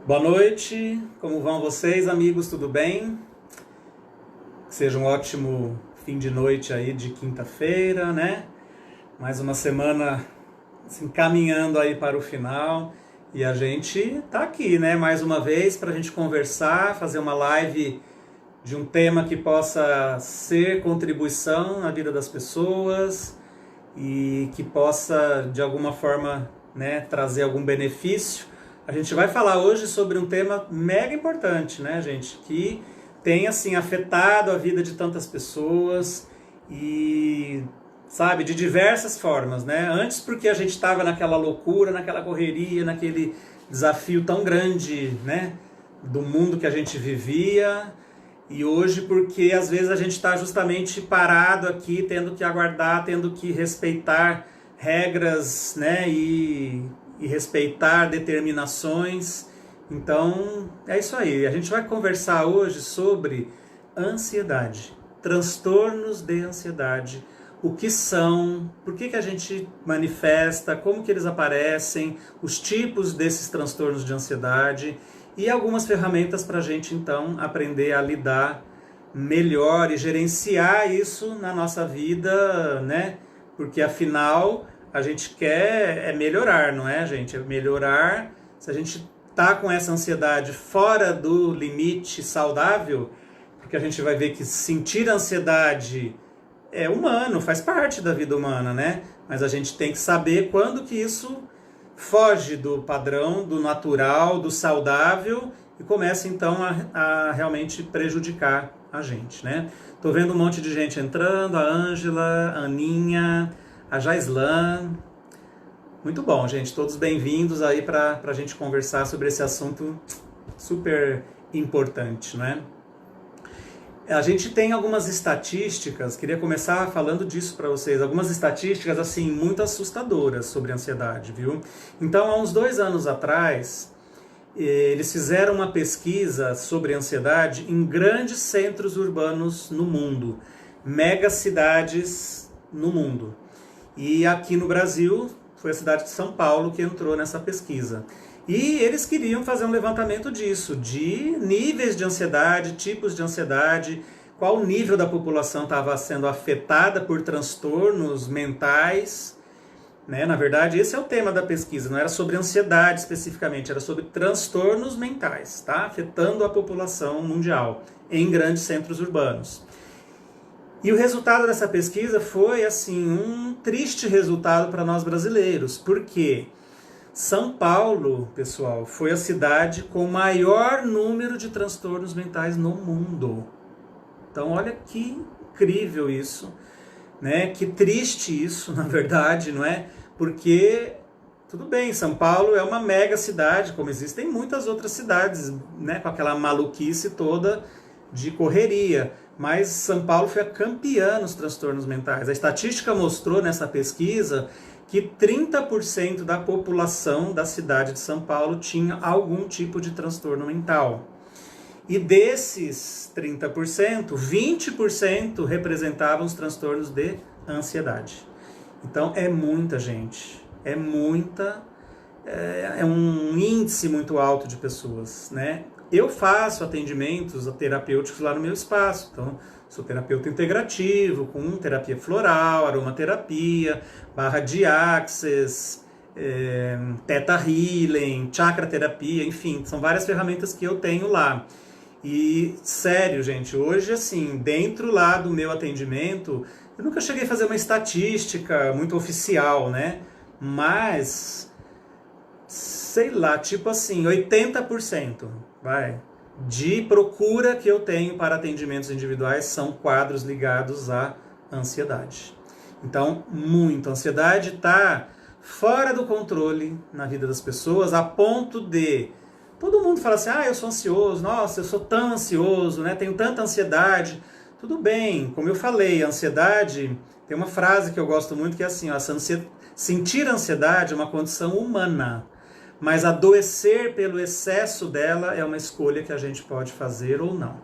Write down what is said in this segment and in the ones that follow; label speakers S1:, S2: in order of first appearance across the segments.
S1: Boa noite, como vão vocês, amigos? Tudo bem? Que seja um ótimo fim de noite aí de quinta-feira, né? Mais uma semana assim, caminhando aí para o final e a gente tá aqui, né? Mais uma vez para a gente conversar, fazer uma live de um tema que possa ser contribuição na vida das pessoas e que possa de alguma forma, né, trazer algum benefício. A gente vai falar hoje sobre um tema mega importante, né, gente? Que tem, assim, afetado a vida de tantas pessoas e, sabe, de diversas formas, né? Antes porque a gente estava naquela loucura, naquela correria, naquele desafio tão grande, né, do mundo que a gente vivia. E hoje porque às vezes a gente está justamente parado aqui, tendo que aguardar, tendo que respeitar regras, né, e respeitar determinações. Então, é isso aí. A gente vai conversar hoje sobre ansiedade, transtornos de ansiedade, o que são, por que a gente manifesta, como que eles aparecem, os tipos desses transtornos de ansiedade e algumas ferramentas para a gente, então, aprender a lidar melhor e gerenciar isso na nossa vida, né? Porque, afinal, a gente quer melhorar, não é, gente? É melhorar. Se a gente tá com essa ansiedade fora do limite saudável, porque a gente vai ver que sentir ansiedade é humano, faz parte da vida humana, né? Mas a gente tem que saber quando que isso foge do padrão, do natural, do saudável e começa então a realmente prejudicar a gente, né? Tô vendo um monte de gente entrando, a Ângela, a Aninha, a Jaislan. Muito bom, gente. Todos bem-vindos aí para a gente conversar sobre esse assunto super importante, né? A gente tem algumas estatísticas, queria começar falando disso para vocês, algumas estatísticas, assim, muito assustadoras sobre ansiedade, viu? Então, há uns 2 anos atrás, eles fizeram uma pesquisa sobre ansiedade em grandes centros urbanos no mundo, megacidades no mundo. E aqui no Brasil, foi a cidade de São Paulo que entrou nessa pesquisa. E eles queriam fazer um levantamento disso, de níveis de ansiedade, tipos de ansiedade, qual nível da população estava sendo afetada por transtornos mentais, né? Na verdade, esse é o tema da pesquisa, não era sobre ansiedade especificamente, era sobre transtornos mentais, tá? Afetando a população mundial em grandes centros urbanos. E o resultado dessa pesquisa foi, assim, um triste resultado para nós brasileiros, porque São Paulo, pessoal, foi a cidade com o maior número de transtornos mentais no mundo. Então, olha que incrível isso, né? Que triste isso, na verdade, não é? Porque, tudo bem, São Paulo é uma mega cidade, como existem muitas outras cidades, né? Com aquela maluquice toda de correria. Mas São Paulo foi a campeã nos transtornos mentais. A estatística mostrou nessa pesquisa que 30% da população da cidade de São Paulo tinha algum tipo de transtorno mental. E desses 30%, 20% representavam os transtornos de ansiedade. Então é muita gente, é um índice muito alto de pessoas, né? Eu faço atendimentos terapêuticos lá no meu espaço, então sou terapeuta integrativo, com terapia floral, aromaterapia, barra de axis, teta healing, chakra terapia, enfim, são várias ferramentas que eu tenho lá. E, sério, gente, hoje, assim, dentro lá do meu atendimento, eu nunca cheguei a fazer uma estatística muito oficial, né? Mas, sei lá, tipo assim, 80%, vai, de procura que eu tenho para atendimentos individuais são quadros ligados à ansiedade. Então, muito. A ansiedade está fora do controle na vida das pessoas, a ponto de todo mundo fala assim, eu sou ansioso, nossa, eu sou tão ansioso, né? Tenho tanta ansiedade. Tudo bem, como eu falei, a ansiedade, tem uma frase que eu gosto muito que é assim, sentir ansiedade é uma condição humana, mas adoecer pelo excesso dela é uma escolha que a gente pode fazer ou não.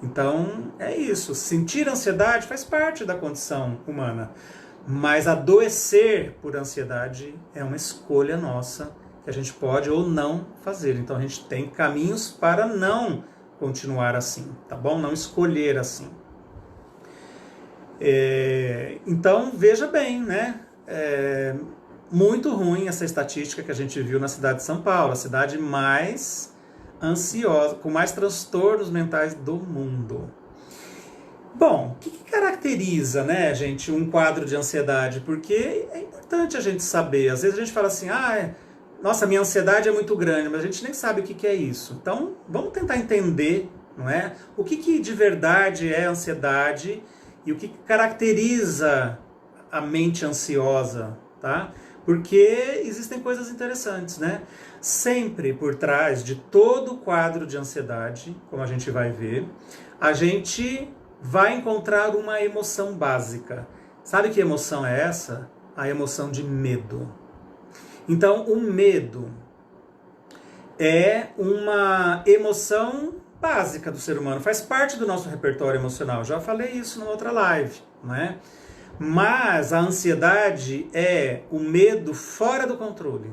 S1: Então, é isso. Sentir ansiedade faz parte da condição humana, mas adoecer por ansiedade é uma escolha nossa que a gente pode ou não fazer. Então a gente tem caminhos para não continuar assim, tá bom? Não escolher assim. Então veja bem, né? Muito ruim essa estatística que a gente viu na cidade de São Paulo, a cidade mais ansiosa, com mais transtornos mentais do mundo. Bom, o que caracteriza, né, gente, um quadro de ansiedade? Porque é importante a gente saber. Às vezes a gente fala assim, nossa, minha ansiedade é muito grande, mas a gente nem sabe o que é isso. Então, vamos tentar entender, não é? O que de verdade é ansiedade e o que caracteriza a mente ansiosa, tá? Porque existem coisas interessantes, né? Sempre por trás de todo quadro de ansiedade, como a gente vai ver, a gente vai encontrar uma emoção básica. Sabe que emoção é essa? A emoção de medo. Então, o medo é uma emoção básica do ser humano, faz parte do nosso repertório emocional. Já falei isso numa outra live, não é? Mas a ansiedade é o medo fora do controle.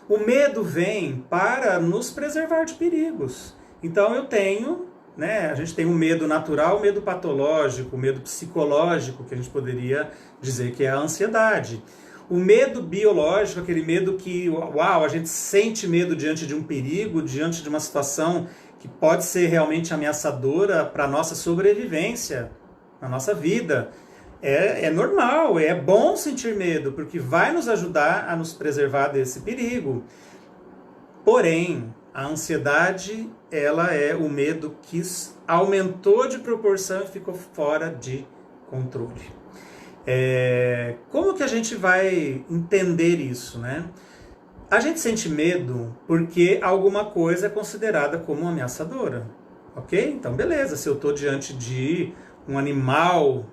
S1: O medo vem para nos preservar de perigos. Então eu tenho, né, a gente tem o medo natural, o medo patológico, o medo psicológico, que a gente poderia dizer que é a ansiedade. O medo biológico, aquele medo que, a gente sente medo diante de um perigo, diante de uma situação que pode ser realmente ameaçadora para a nossa sobrevivência, na nossa vida. É normal, é bom sentir medo, porque vai nos ajudar a nos preservar desse perigo. Porém, a ansiedade, ela é o medo que aumentou de proporção e ficou fora de controle. Como que a gente vai entender isso, né? A gente sente medo porque alguma coisa é considerada como ameaçadora, ok? Então, beleza, se eu estou diante de um animal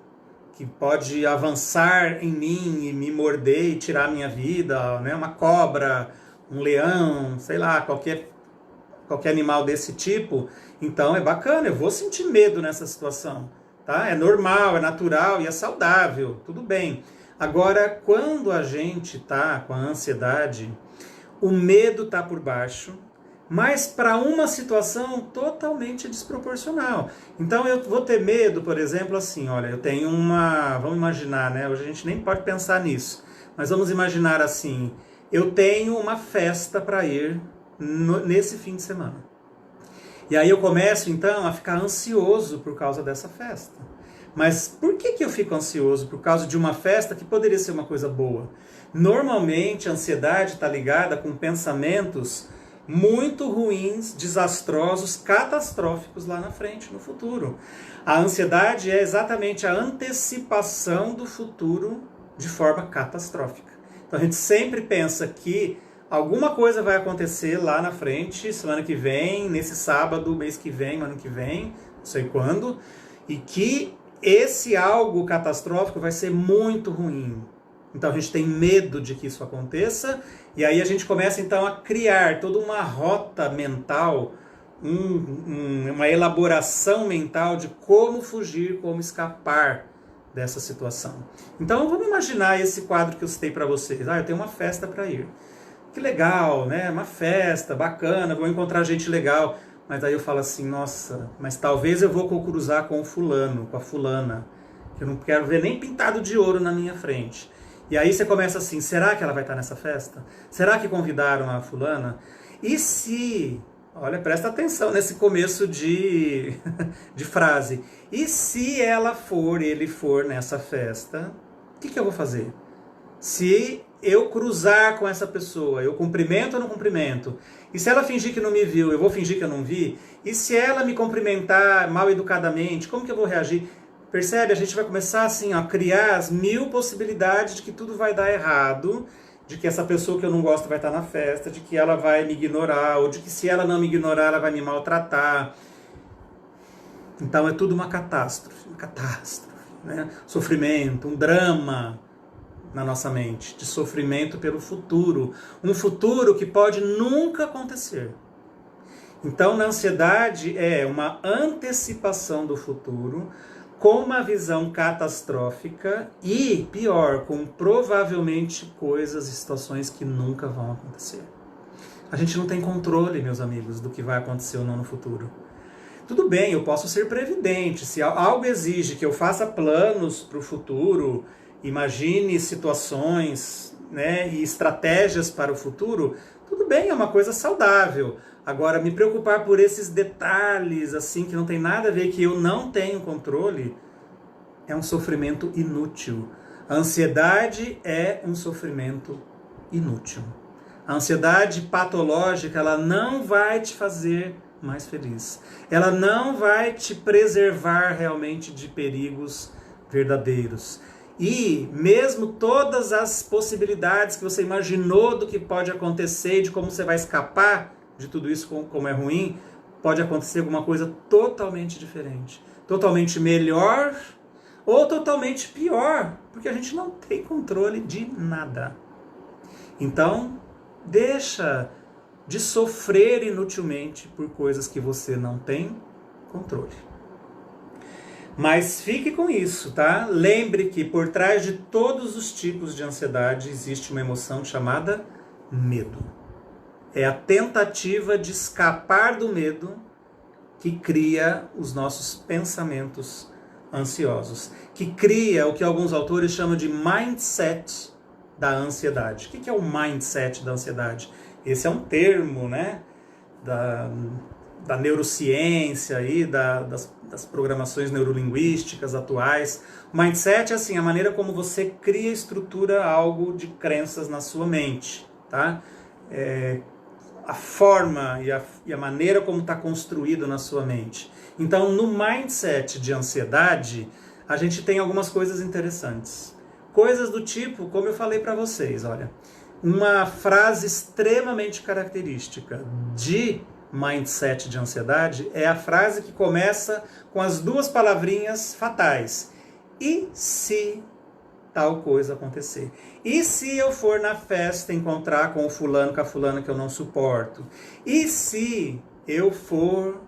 S1: que pode avançar em mim e me morder e tirar a minha vida, né? Uma cobra, um leão, sei lá, qualquer animal desse tipo, então é bacana, eu vou sentir medo nessa situação, tá? É normal, é natural e é saudável, tudo bem. Agora, quando a gente tá com a ansiedade, o medo tá por baixo, mas para uma situação totalmente desproporcional. Então eu vou ter medo, por exemplo, assim, olha, eu tenho vamos imaginar, né? Hoje a gente nem pode pensar nisso, mas vamos imaginar assim, eu tenho uma festa para ir nesse fim de semana. E aí eu começo então a ficar ansioso por causa dessa festa. Mas por que eu fico ansioso? Por causa de uma festa que poderia ser uma coisa boa. Normalmente a ansiedade está ligada com pensamentos muito ruins, desastrosos, catastróficos lá na frente, no futuro. A ansiedade é exatamente a antecipação do futuro de forma catastrófica. Então a gente sempre pensa que alguma coisa vai acontecer lá na frente, semana que vem, nesse sábado, mês que vem, ano que vem, não sei quando, e que esse algo catastrófico vai ser muito ruim. Então a gente tem medo de que isso aconteça, e aí a gente começa então a criar toda uma rota mental, uma elaboração mental de como fugir, como escapar dessa situação. Então vamos imaginar esse quadro que eu citei para vocês. Eu tenho uma festa para ir. Que legal, né? Uma festa bacana, vou encontrar gente legal. Mas aí eu falo assim, nossa, mas talvez eu vou cruzar com o fulano, com a fulana, que eu não quero ver nem pintado de ouro na minha frente. E aí você começa assim, será que ela vai estar nessa festa? Será que convidaram a fulana? E se, olha, presta atenção nesse começo de frase. E se ele for nessa festa, o que eu vou fazer? Se eu cruzar com essa pessoa, eu cumprimento ou não cumprimento? E se ela fingir que não me viu, eu vou fingir que eu não vi? E se ela me cumprimentar mal educadamente, como que eu vou reagir? Percebe? A gente vai começar assim, a criar as 1000 possibilidades de que tudo vai dar errado, de que essa pessoa que eu não gosto vai estar na festa, de que ela vai me ignorar, ou de que se ela não me ignorar, ela vai me maltratar. Então é tudo uma catástrofe, né? Sofrimento, um drama na nossa mente, de sofrimento pelo futuro. Um futuro que pode nunca acontecer. Então, na ansiedade é uma antecipação do futuro com uma visão catastrófica e, pior, com provavelmente coisas e situações que nunca vão acontecer. A gente não tem controle, meus amigos, do que vai acontecer ou não no futuro. Tudo bem, eu posso ser previdente. Se algo exige que eu faça planos para o futuro, imagine situações, né, e estratégias para o futuro, tudo bem, é uma coisa saudável. Agora, me preocupar por esses detalhes, assim, que não tem nada a ver, que eu não tenho controle, é um sofrimento inútil. A ansiedade é um sofrimento inútil. A ansiedade patológica, ela não vai te fazer mais feliz. Ela não vai te preservar realmente de perigos verdadeiros. E mesmo todas as possibilidades que você imaginou do que pode acontecer e de como você vai escapar de tudo isso, como é ruim, pode acontecer alguma coisa totalmente diferente. Totalmente melhor ou totalmente pior, porque a gente não tem controle de nada. Então, deixa de sofrer inutilmente por coisas que você não tem controle. Mas fique com isso, tá? Lembre que por trás de todos os tipos de ansiedade existe uma emoção chamada medo. É a tentativa de escapar do medo que cria os nossos pensamentos ansiosos, que cria o que alguns autores chamam de mindset da ansiedade. O que é o mindset da ansiedade? Esse é um termo, né, da neurociência e das programações neurolinguísticas atuais. O mindset é assim, a maneira como você cria e estrutura algo de crenças na sua mente, tá? A forma e a maneira como está construído na sua mente. Então, no mindset de ansiedade, a gente tem algumas coisas interessantes. Coisas do tipo, como eu falei para vocês, olha, uma frase extremamente característica de mindset de ansiedade é a frase que começa com as duas palavrinhas fatais. E se tal coisa acontecer? E se eu for na festa encontrar com o fulano, com a fulana que eu não suporto? E se eu for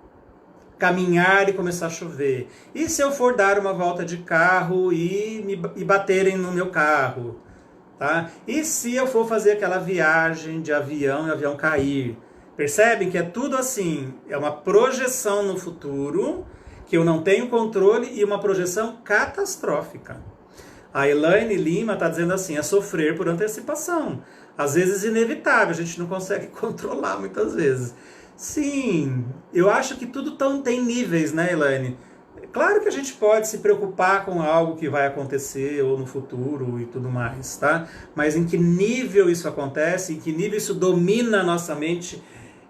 S1: caminhar e começar a chover? E se eu for dar uma volta de carro e baterem no meu carro? Tá? E se eu for fazer aquela viagem de avião e o avião cair? Percebem que é tudo assim, é uma projeção no futuro que eu não tenho controle e uma projeção catastrófica. A Elaine Lima está dizendo assim, é sofrer por antecipação. Às vezes inevitável, a gente não consegue controlar muitas vezes. Sim, eu acho que tudo tem níveis, né, Elaine? Claro que a gente pode se preocupar com algo que vai acontecer ou no futuro e tudo mais, tá? Mas em que nível isso acontece, em que nível isso domina a nossa mente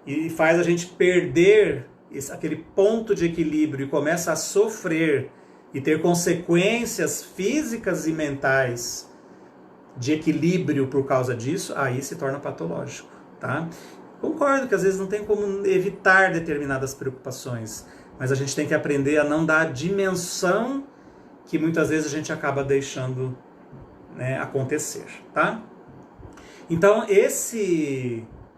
S1: e faz a gente perder aquele ponto de equilíbrio e começa a sofrer e ter consequências físicas e mentais de equilíbrio por causa disso, aí se torna patológico, tá? Concordo que às vezes não tem como evitar determinadas preocupações, mas a gente tem que aprender a não dar a dimensão que muitas vezes a gente acaba deixando, né, acontecer, tá? Então,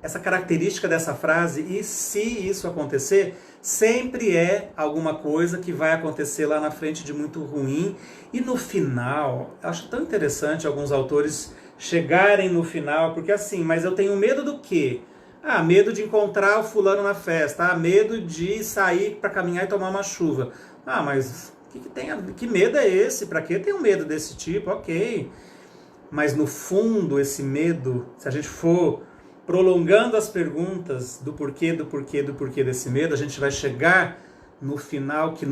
S1: essa característica dessa frase, e se isso acontecer, sempre é alguma coisa que vai acontecer lá na frente de muito ruim. E no final, acho tão interessante alguns autores chegarem no final, porque assim, mas eu tenho medo do quê? Ah, medo de encontrar o fulano na festa. Ah, medo de sair para caminhar e tomar uma chuva. Ah, mas que medo é esse? Para que ter um medo desse tipo? Ok. Mas no fundo, esse medo, se a gente for prolongando as perguntas do porquê desse medo, a gente vai chegar no final que,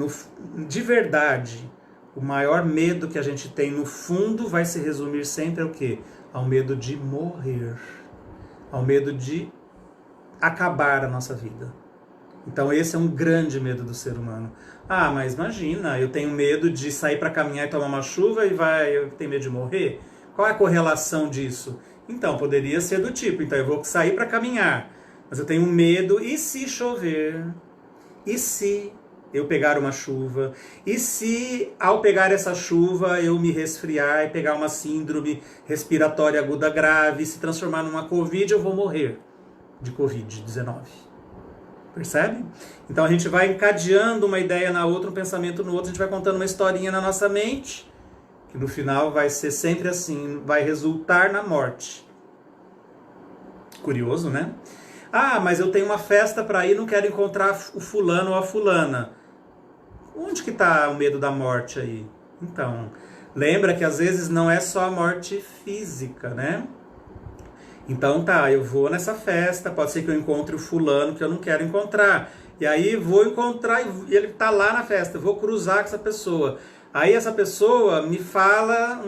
S1: de verdade, o maior medo que a gente tem no fundo vai se resumir sempre ao quê? Ao medo de morrer. Ao medo de acabar a nossa vida. Então esse é um grande medo do ser humano. Ah, mas imagina, eu tenho medo de sair para caminhar e tomar uma chuva e eu tenho medo de morrer? Qual é a correlação disso? Então, poderia ser do tipo, então eu vou sair para caminhar, mas eu tenho medo, e se chover? E se eu pegar uma chuva? E se, ao pegar essa chuva, eu me resfriar e pegar uma síndrome respiratória aguda grave, se transformar numa Covid, eu vou morrer de Covid-19. Percebe? Então a gente vai encadeando uma ideia na outra, um pensamento no outro, a gente vai contando uma historinha na nossa mente, que no final vai ser sempre assim, vai resultar na morte. Curioso, né? Ah, mas eu tenho uma festa para ir, não quero encontrar o fulano ou a fulana. Onde que está o medo da morte aí? Então, lembra que às vezes não é só a morte física, né? Então tá, eu vou nessa festa, pode ser que eu encontre o fulano que eu não quero encontrar. E aí vou encontrar, e ele tá lá na festa, eu vou cruzar com essa pessoa. Aí essa pessoa me fala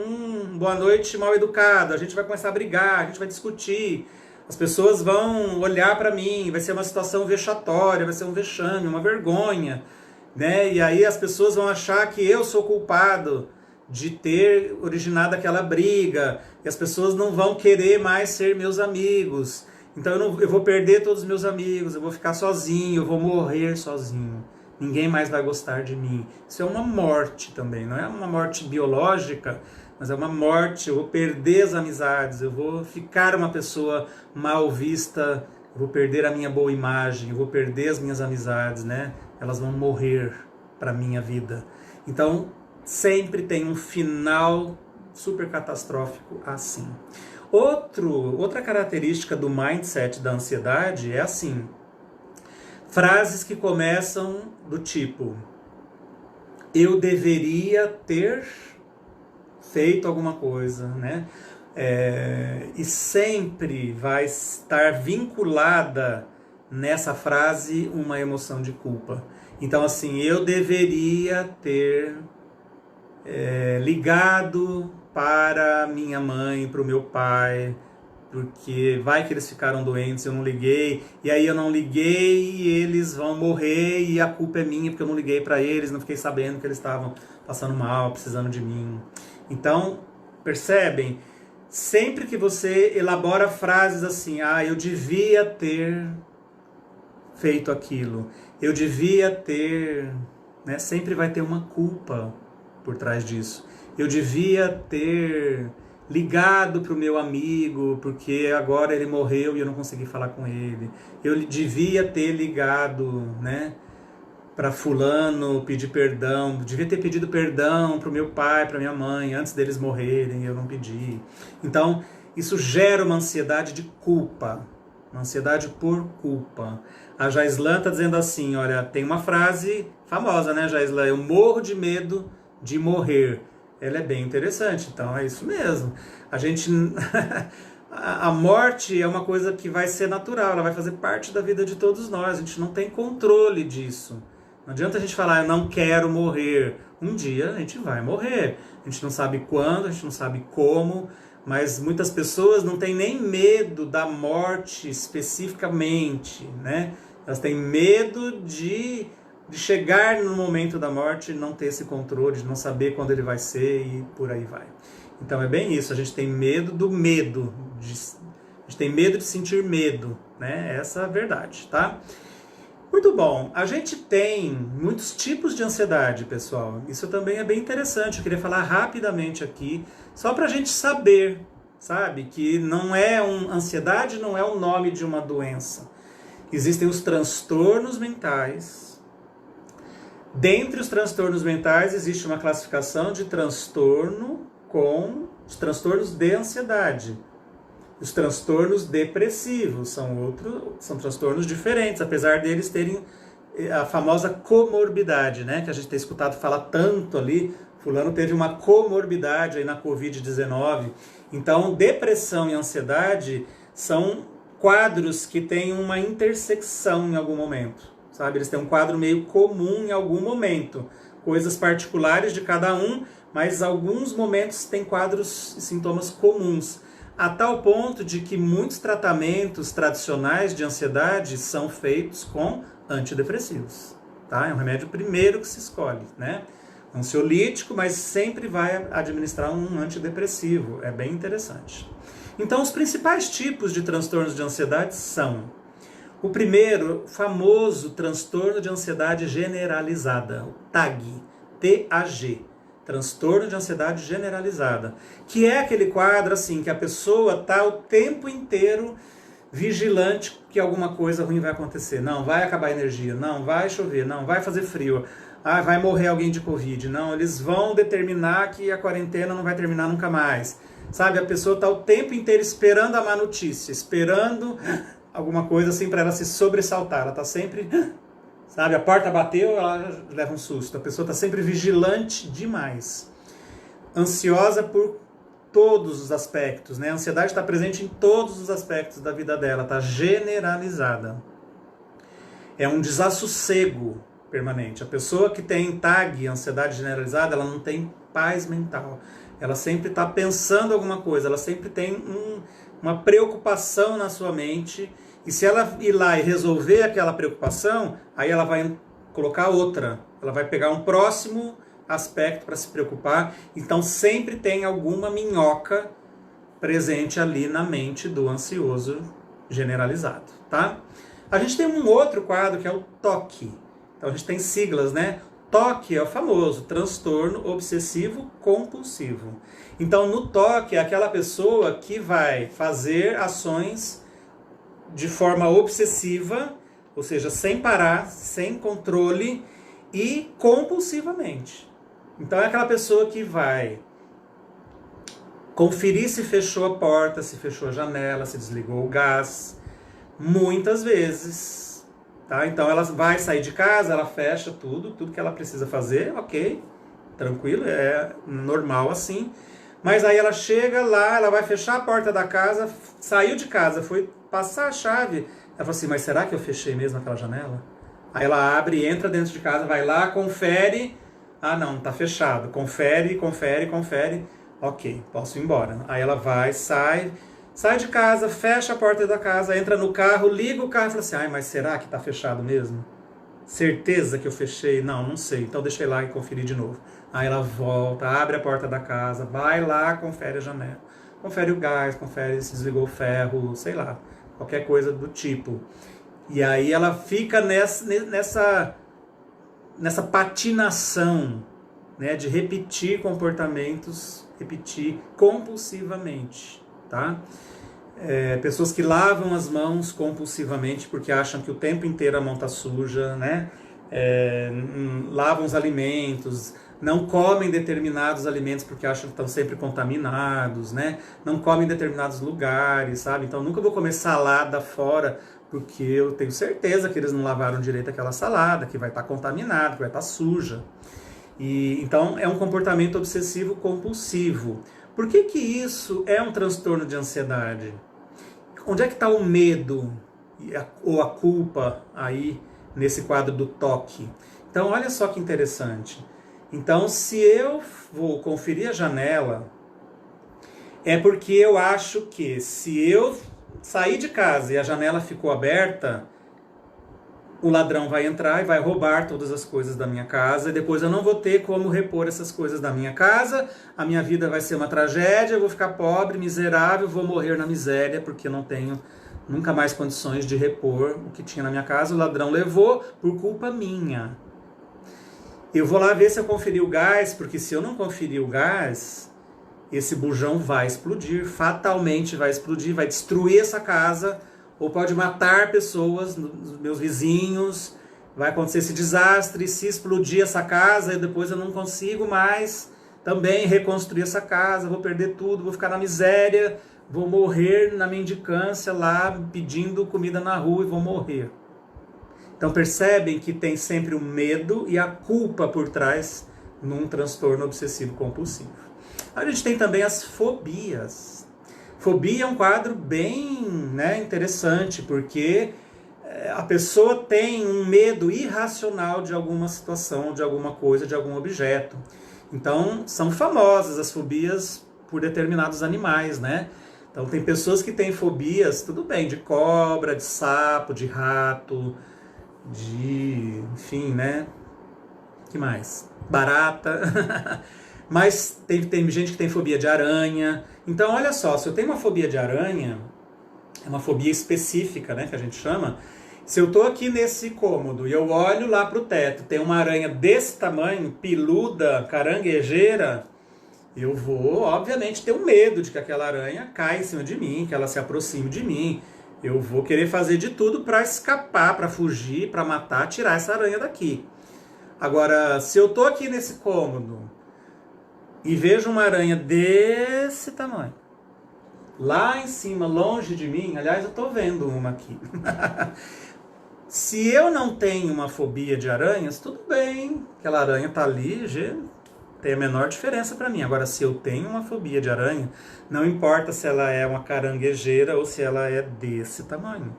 S1: boa noite mal educado, a gente vai começar a brigar, a gente vai discutir. As pessoas vão olhar para mim, vai ser uma situação vexatória, vai ser um vexame, uma vergonha, né? E aí as pessoas vão achar que eu sou culpado de ter originado aquela briga, e as pessoas não vão querer mais ser meus amigos. Então eu vou perder todos os meus amigos, eu vou ficar sozinho, eu vou morrer sozinho. Ninguém mais vai gostar de mim. Isso é uma morte também, não é uma morte biológica, mas é uma morte. Eu vou perder as amizades, eu vou ficar uma pessoa mal vista, eu vou perder a minha boa imagem, eu vou perder as minhas amizades, né? Elas vão morrer para a minha vida. Então, sempre tem um final super catastrófico assim. Outra característica do mindset da ansiedade é assim: frases que começam do tipo: eu deveria ter feito alguma coisa, né? E sempre vai estar vinculada nessa frase uma emoção de culpa. Então, assim, eu deveria ter ligado para minha mãe, para o meu pai, porque vai que eles ficaram doentes, eu não liguei, e aí eu não liguei e eles vão morrer e a culpa é minha porque eu não liguei para eles, não fiquei sabendo que eles estavam passando mal, precisando de mim. Então, percebem? Sempre que você elabora frases assim, eu devia ter feito aquilo, eu devia ter, né? Sempre vai ter uma culpa por trás disso. Eu devia ter ligado para o meu amigo, porque agora ele morreu e eu não consegui falar com ele. Eu devia ter ligado, né, para fulano, pedir perdão. Devia ter pedido perdão para o meu pai, para minha mãe, antes deles morrerem, eu não pedi. Então, isso gera uma ansiedade de culpa. Uma ansiedade por culpa. A Jaislan está dizendo assim, olha, tem uma frase famosa, né, Jaislan? Eu morro de medo de morrer. Ela é bem interessante, então é isso mesmo. A morte é uma coisa que vai ser natural, ela vai fazer parte da vida de todos nós, a gente não tem controle disso. Não adianta a gente falar, eu não quero morrer. Um dia a gente vai morrer. A gente não sabe quando, a gente não sabe como, mas muitas pessoas não têm nem medo da morte especificamente, né? Elas têm medo de chegar no momento da morte e não ter esse controle, de não saber quando ele vai ser e por aí vai. Então é bem isso, a gente tem medo do medo, a gente tem medo de sentir medo, né? Essa é a verdade, tá? Muito bom, a gente tem muitos tipos de ansiedade, pessoal. Isso também é bem interessante, eu queria falar rapidamente aqui, só pra gente saber, sabe? Que não é ansiedade não é o nome de uma doença. Existem os transtornos mentais. Dentre os transtornos mentais, existe uma classificação de transtorno com os transtornos de ansiedade. Os transtornos depressivos são transtornos diferentes, apesar deles terem a famosa comorbidade, né? Que a gente tem escutado falar tanto ali. Fulano teve uma comorbidade aí na Covid-19. Então, depressão e ansiedade são quadros que têm uma intersecção em algum momento. Sabe? Eles têm um quadro meio comum em algum momento. Coisas particulares de cada um, mas alguns momentos têm quadros e sintomas comuns. A tal ponto de que muitos tratamentos tradicionais de ansiedade são feitos com antidepressivos. Tá? É um remédio primeiro que se escolhe, né? Ansiolítico, mas sempre vai administrar um antidepressivo. É bem interessante. Então, os principais tipos de transtornos de ansiedade são: o primeiro, famoso transtorno de ansiedade generalizada, o TAG, T-A-G, transtorno de ansiedade generalizada, que é aquele quadro assim que a pessoa está o tempo inteiro vigilante que alguma coisa ruim vai acontecer. Não, vai acabar a energia, não, vai chover, não, vai fazer frio, vai morrer alguém de Covid, não, eles vão determinar que a quarentena não vai terminar nunca mais. Sabe, a pessoa está o tempo inteiro esperando a má notícia, esperando alguma coisa assim para ela se sobressaltar. Ela está sempre, sabe, a porta bateu, ela leva um susto. A pessoa está sempre vigilante demais. Ansiosa por todos os aspectos, né? A ansiedade está presente em todos os aspectos da vida dela, está generalizada. É um desassossego permanente. A pessoa que tem TAG, ansiedade generalizada, ela não tem paz mental. Ela sempre está pensando alguma coisa, ela sempre tem uma preocupação na sua mente, e se ela ir lá e resolver aquela preocupação, aí ela vai colocar outra, ela vai pegar um próximo aspecto para se preocupar, então sempre tem alguma minhoca presente ali na mente do ansioso generalizado, tá? A gente tem um outro quadro que é o TOC, então a gente tem siglas, né? TOC é o famoso transtorno obsessivo compulsivo. Então, no TOC é aquela pessoa que vai fazer ações de forma obsessiva, ou seja, sem parar, sem controle e compulsivamente. Então, é aquela pessoa que vai conferir se fechou a porta, se fechou a janela, se desligou o gás, muitas vezes. Tá? Então ela vai sair de casa, ela fecha tudo que ela precisa fazer, ok, tranquilo, é normal assim. Mas aí ela chega lá, ela vai fechar a porta da casa, saiu de casa, foi passar a chave. Ela fala assim, mas será que eu fechei mesmo aquela janela? Aí ela abre, entra dentro de casa, vai lá, confere. Ah não, tá fechado. Confere. Ok, posso ir embora. Aí ela vai, sai de casa, fecha a porta da casa, entra no carro, liga o carro e fala assim, ai, mas será que tá fechado mesmo? Certeza que eu fechei? Não sei, então deixa eu ir lá e conferir de novo. Aí ela volta, abre a porta da casa, vai lá, confere a janela, confere o gás, confere se desligou o ferro, sei lá, qualquer coisa do tipo. E aí ela fica nessa patinação, né, de repetir comportamentos, repetir compulsivamente. Tá? Pessoas que lavam as mãos compulsivamente porque acham que o tempo inteiro a mão está suja, né? Lavam os alimentos, não comem determinados alimentos porque acham que estão sempre contaminados, né? Não comem em determinados lugares, sabe? Então nunca vou comer salada fora porque eu tenho certeza que eles não lavaram direito aquela salada, que vai estar contaminada, que vai estar suja. Então é um comportamento obsessivo compulsivo. Por que isso é um transtorno de ansiedade? Onde é que está o medo ou a culpa aí nesse quadro do TOC? Então, olha só que interessante. Então, se eu vou conferir a janela, é porque eu acho que se eu sair de casa e a janela ficou aberta, o ladrão vai entrar e vai roubar todas as coisas da minha casa, e depois eu não vou ter como repor essas coisas da minha casa, a minha vida vai ser uma tragédia, eu vou ficar pobre, miserável, vou morrer na miséria, porque eu não tenho nunca mais condições de repor o que tinha na minha casa, o ladrão levou por culpa minha. Eu vou lá ver se eu conferi o gás, porque se eu não conferir o gás, esse bujão vai explodir, fatalmente vai explodir, vai destruir essa casa, ou pode matar pessoas, meus vizinhos, vai acontecer esse desastre, se explodir essa casa, e depois eu não consigo mais também reconstruir essa casa, vou perder tudo, vou ficar na miséria, vou morrer na mendicância lá, pedindo comida na rua e vou morrer. Então percebem que tem sempre o medo e a culpa por trás num transtorno obsessivo compulsivo. A gente tem também as fobias. Fobia é um quadro bem, né, interessante, porque a pessoa tem um medo irracional de alguma situação, de alguma coisa, de algum objeto. Então, são famosas as fobias por determinados animais, né? Então, tem pessoas que têm fobias, tudo bem, de cobra, de sapo, de rato, enfim, né? Que mais? Barata. Mas tem gente que tem fobia de aranha. Então, olha só, se eu tenho uma fobia de aranha, é uma fobia específica, né, que a gente chama. Se eu estou aqui nesse cômodo e eu olho lá para o teto, tem uma aranha desse tamanho, peluda, caranguejeira, eu vou, obviamente, ter um medo de que aquela aranha caia em cima de mim, que ela se aproxime de mim. Eu vou querer fazer de tudo para escapar, para fugir, para matar, tirar essa aranha daqui. Agora, se eu estou aqui nesse cômodo e vejo uma aranha desse tamanho, lá em cima, longe de mim, aliás, eu tô vendo uma aqui. Se eu não tenho uma fobia de aranhas, tudo bem, aquela aranha tá ali, tem a menor diferença para mim. Agora, se eu tenho uma fobia de aranha, não importa se ela é uma caranguejeira ou se ela é desse tamanho.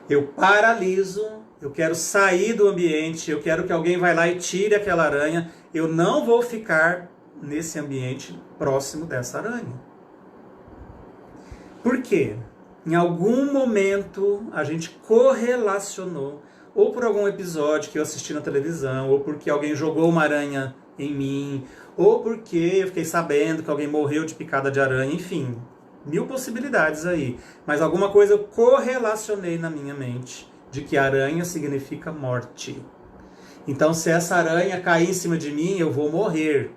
S1: Eu paraliso, eu quero sair do ambiente, eu quero que alguém vá lá e tire aquela aranha. Eu não vou ficar nesse ambiente próximo dessa aranha. Por quê? Em algum momento a gente correlacionou, ou por algum episódio que eu assisti na televisão, ou porque alguém jogou uma aranha em mim, ou porque eu fiquei sabendo que alguém morreu de picada de aranha, enfim, 1000 possibilidades aí. Mas alguma coisa eu correlacionei na minha mente de que aranha significa morte. Então, se essa aranha cair em cima de mim, eu vou morrer.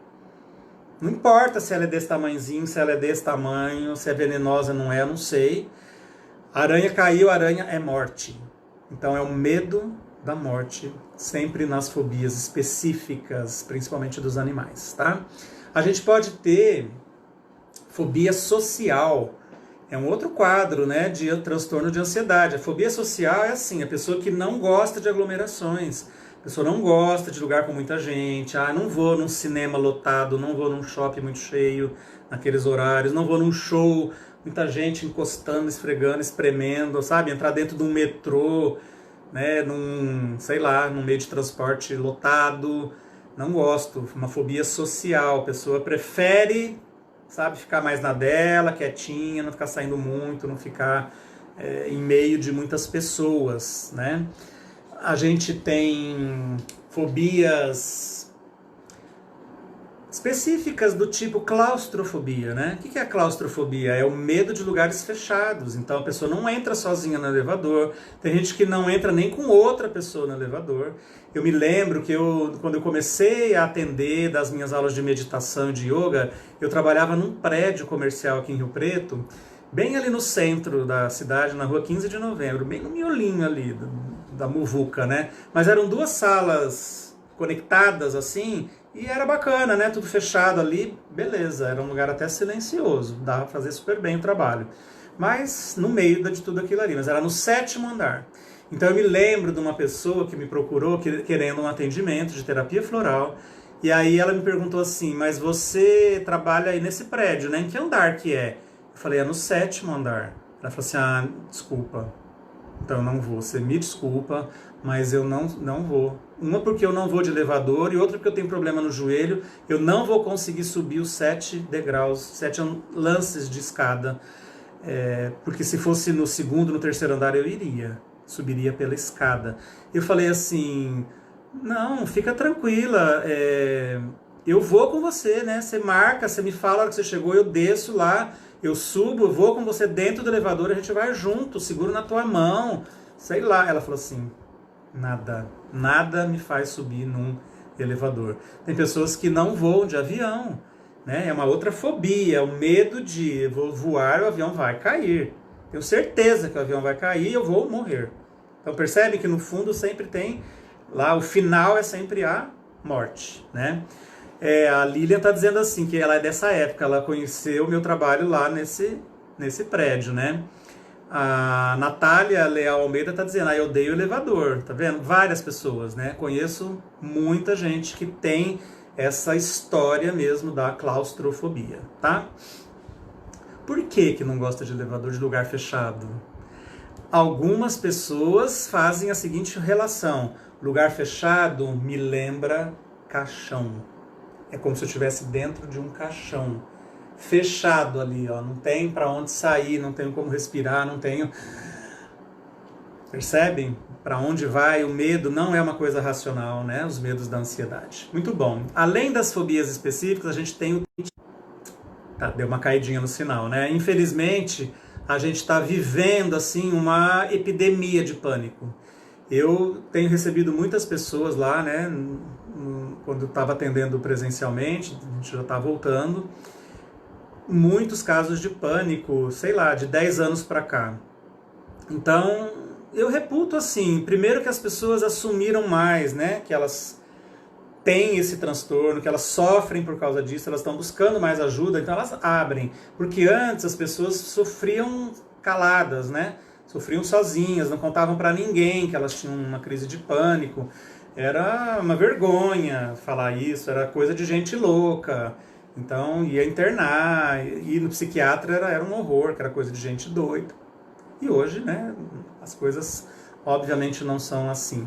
S1: Não importa se ela é desse tamanhozinho, se ela é desse tamanho, se é venenosa, não é, eu não sei. A aranha caiu, a aranha é morte. Então é o medo da morte, sempre nas fobias específicas, principalmente dos animais, tá? A gente pode ter fobia social. É um outro quadro, né, de transtorno de ansiedade. A fobia social é assim, a pessoa que não gosta de aglomerações. A pessoa não gosta de lugar com muita gente. Ah, não vou num cinema lotado, não vou num shopping muito cheio naqueles horários, não vou num show, muita gente encostando, esfregando, espremendo, sabe? Entrar dentro de um metrô, né, sei lá, num meio de transporte lotado. Não gosto. Uma fobia social. A pessoa prefere, sabe, ficar mais na dela, quietinha, não ficar saindo muito, não ficar em meio de muitas pessoas, né? A gente tem fobias específicas do tipo claustrofobia, né? O que é a claustrofobia? É o medo de lugares fechados. Então a pessoa não entra sozinha no elevador. Tem gente que não entra nem com outra pessoa no elevador. Eu me lembro que quando eu comecei a atender das minhas aulas de meditação e de yoga, eu trabalhava num prédio comercial aqui em Rio Preto, bem ali no centro da cidade, na rua 15 de novembro, bem no miolinho ali da muvuca, né? Mas eram 2 salas conectadas assim, e era bacana, né? Tudo fechado ali, beleza, era um lugar até silencioso, dava pra fazer super bem o trabalho. Mas no meio de tudo aquilo ali, mas era no 7º andar. Então eu me lembro de uma pessoa que me procurou querendo um atendimento de terapia floral, e aí ela me perguntou assim, mas você trabalha aí nesse prédio, né? Em que andar que é? Eu falei, é no 7º andar. Ela falou assim, ah, desculpa, então eu não vou, você me desculpa, mas eu não vou. Uma porque eu não vou de elevador e outra porque eu tenho problema no joelho, eu não vou conseguir subir os 7 degraus, 7 lances de escada, porque se fosse no 2º, no 3º andar eu subiria pela escada. Eu falei assim, não, fica tranquila, eu vou com você, né? Você marca, você me fala a hora que você chegou, eu desço lá, eu subo, eu vou com você dentro do elevador, a gente vai junto, seguro na tua mão, sei lá. Ela falou assim, nada me faz subir num elevador. Tem pessoas que não voam de avião, né? É uma outra fobia, o medo de vou voar, o avião vai cair. Tenho certeza que o avião vai cair e eu vou morrer. Então percebe que no fundo sempre tem, lá o final é sempre a morte, né? A Lilian está dizendo assim, que ela é dessa época, ela conheceu o meu trabalho lá nesse prédio, né? A Natália Leal Almeida está dizendo, eu odeio elevador, tá vendo? Várias pessoas, né? Conheço muita gente que tem essa história mesmo da claustrofobia, tá? Por que não gosta de elevador, de lugar fechado? Algumas pessoas fazem a seguinte relação, lugar fechado me lembra caixão. É como se eu estivesse dentro de um caixão, fechado ali, ó. Não tem para onde sair, não tenho como respirar, não tenho... Percebem? Para onde vai? O medo não é uma coisa racional, né? Os medos da ansiedade. Muito bom. Além das fobias específicas, a gente tem o... Tá, deu uma caidinha no sinal, né? Infelizmente, a gente está vivendo, assim, uma epidemia de pânico. Eu tenho recebido muitas pessoas lá, né? Quando eu estava atendendo presencialmente, a gente já está voltando, muitos casos de pânico, sei lá, de 10 anos para cá. Então, eu reputo assim, primeiro que as pessoas assumiram mais, né, que elas têm esse transtorno, que elas sofrem por causa disso, elas estão buscando mais ajuda, então elas abrem. Porque antes as pessoas sofriam caladas, né? Sofriam sozinhas, não contavam para ninguém que elas tinham uma crise de pânico. Era uma vergonha falar isso, era coisa de gente louca. Então ia internar, ir no psiquiatra era um horror, que era coisa de gente doida. E hoje, né, as coisas obviamente não são assim.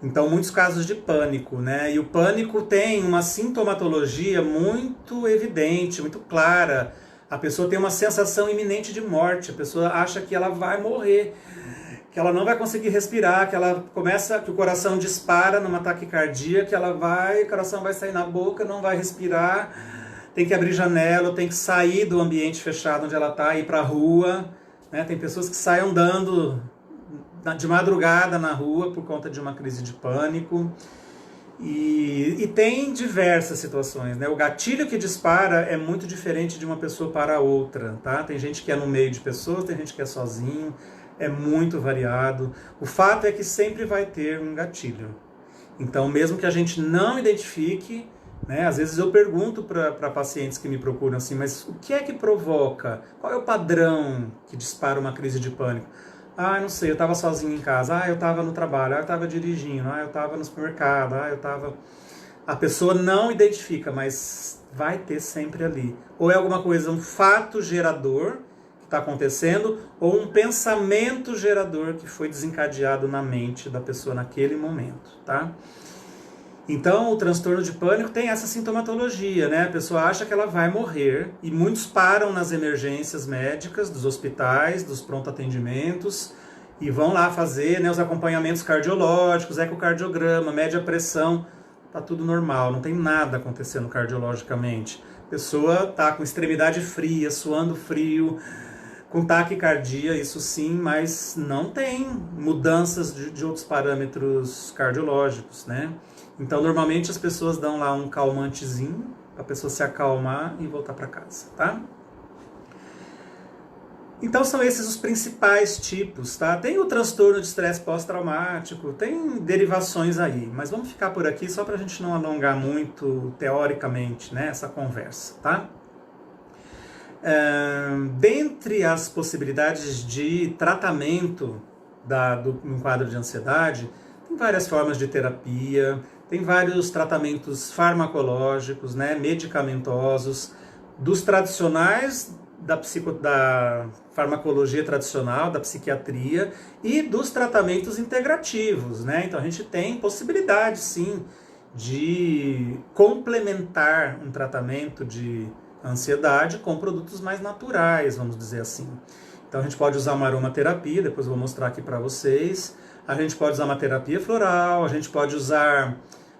S1: Então, muitos casos de pânico, né? E o pânico tem uma sintomatologia muito evidente, muito clara. A pessoa tem uma sensação iminente de morte, a pessoa acha que ela vai morrer, que ela não vai conseguir respirar, que ela começa, que o coração dispara numa taquicardia, que o coração vai sair na boca, não vai respirar, tem que abrir janela, tem que sair do ambiente fechado onde ela está, ir para a rua, né? Tem pessoas que saem andando de madrugada na rua por conta de uma crise de pânico. E tem diversas situações, né? O gatilho que dispara é muito diferente de uma pessoa para outra, tá? Tem gente que é no meio de pessoas, tem gente que é sozinho, é muito variado. O fato é que sempre vai ter um gatilho. Então, mesmo que a gente não identifique, né? Às vezes eu pergunto para pacientes que me procuram assim, mas o que é que provoca? Qual é o padrão que dispara uma crise de pânico? Ah, não sei, eu estava sozinho em casa, eu estava no trabalho, eu estava dirigindo, eu estava no supermercado, eu estava... A pessoa não identifica, mas vai ter sempre ali. Ou é alguma coisa, um fato gerador que está acontecendo, ou um pensamento gerador que foi desencadeado na mente da pessoa naquele momento, tá? Então, o transtorno de pânico tem essa sintomatologia, né? A pessoa acha que ela vai morrer e muitos param nas emergências médicas dos hospitais, dos pronto-atendimentos e vão lá fazer, né, os acompanhamentos cardiológicos, ecocardiograma, mede a pressão, tá tudo normal, não tem nada acontecendo cardiologicamente. A pessoa tá com extremidade fria, suando frio, com taquicardia, isso sim, mas não tem mudanças de outros parâmetros cardiológicos, né? Então, normalmente as pessoas dão lá um calmantezinho, para a pessoa se acalmar e voltar para casa, tá? Então, são esses os principais tipos, tá? Tem o transtorno de estresse pós-traumático, tem derivações aí, mas vamos ficar por aqui só para a gente não alongar muito teoricamente, né, essa conversa, tá? Dentre as possibilidades de tratamento no quadro de ansiedade, tem várias formas de terapia, tem vários tratamentos farmacológicos, né, medicamentosos, dos tradicionais da farmacologia tradicional, da psiquiatria, e dos tratamentos integrativos, né? Então a gente tem possibilidade, sim, de complementar um tratamento de ansiedade com produtos mais naturais, vamos dizer assim. Então a gente pode usar uma aromaterapia, depois eu vou mostrar aqui para vocês. A gente pode usar uma terapia floral, a gente pode usar